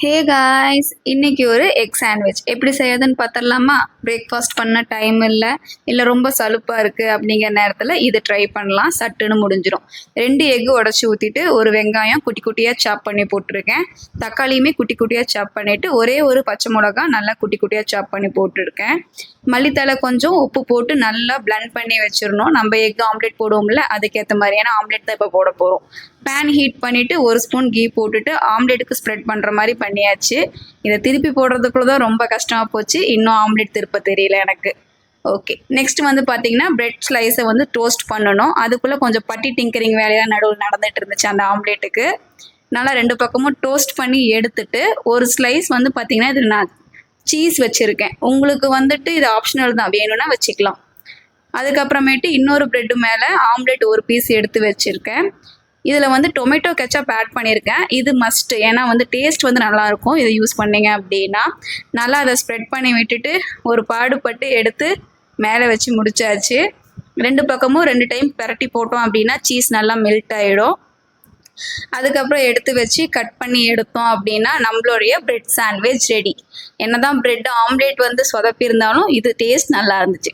Hey guys, இன்னைக்கு ஒரு egg sandwich எப்படி செய்யறதுன்னு பார்த்துடலாமா? பிரேக்ஃபாஸ்ட் பண்ண டைம் இல்லை ரொம்ப சலுப்பாக இருக்குது அப்படிங்கிற நேரத்தில் இது ட்ரை பண்ணலாம், சட்டுன்னு முடிஞ்சிடும். 2 எக்கு உடச்சி ஊற்றிட்டு ஒரு வெங்காயம் குட்டி குட்டியாக சாப் பண்ணி போட்டிருக்கேன். தக்காளியுமே குட்டி குட்டியாக சாப் பண்ணிவிட்டு ஒரே ஒரு பச்சை மிளகா நல்லா குட்டி குட்டியாக சாப் பண்ணி போட்டிருக்கேன். மல்லித்தலை கொஞ்சம் உப்பு போட்டு நல்லா பிளெண்ட் பண்ணி வச்சிடணும். நம்ம எக் ஆம்லேட் போடுவோம்ல, அதுக்கேற்ற மாதிரியான ஆம்லேட் தான் இப்போ போட போகிறோம். பேன் ஹீட் பண்ணிவிட்டு 1 ஸ்பூன் கீ போட்டுட்டு ஆம்லேட்டுக்கு ஸ்ப்ரெட் பண்ணுற மாதிரி பண்ணியாச்சு. இதை திருப்பி போடுறதுக்குள்ள தான் ரொம்ப கஷ்டமாக போச்சு. இன்னும் ஆம்லேட் திருப்ப தெரியல எனக்கு. ஓகே, நெக்ஸ்ட் வந்து பார்த்தீங்கன்னா பிரெட் ஸ்லைஸை வந்து டோஸ்ட் பண்ணணும். அதுக்குள்ளே கொஞ்சம் பட்டி டிங்கரிங் வேலையாக நடுவில் நடந்துட்டு இருந்துச்சு அந்த ஆம்லேட்டுக்கு. நல்லா 2 பக்கமும் டோஸ்ட் பண்ணி எடுத்துட்டு ஒரு ஸ்லைஸ் வந்து பார்த்தீங்கன்னா இது நான் சீஸ் வச்சுருக்கேன். உங்களுக்கு வந்துட்டு இது ஆப்ஷனல் தான், வேணும்னா வச்சுக்கலாம். அதுக்கப்புறமேட்டு இன்னொரு ப்ரெட்டு மேலே ஆம்லேட் ஒரு பீஸ் எடுத்து வச்சுருக்கேன். இதில் வந்து டொமேட்டோ கெச்சப் ஆட் பண்ணியிருக்கேன். இது மஸ்ட்டு, ஏன்னா வந்து டேஸ்ட் வந்து நல்லாயிருக்கும் இதை யூஸ் பண்ணிங்க அப்படின்னா. நல்லா அதை ஸ்ப்ரெட் பண்ணி விட்டுட்டு ஒரு பாடுபட்டு எடுத்து மேலே வச்சு முடிச்சாச்சு. 2 பக்கமும் 2 டைம் பரட்டி போட்டோம் அப்படின்னா சீஸ் நல்லா மெல்ட் ஆகிடும். அதுக்கப்புறம் எடுத்து வச்சு கட் பண்ணி எடுத்தோம் அப்படின்னா நம்மளுடைய பிரெட் சாண்ட்விச் ரெடி. என்னதான் பிரெட் ஆம்லேட் வந்து சொதப்பி இருந்தாலும் இது டேஸ்ட் நல்லா இருந்துச்சு.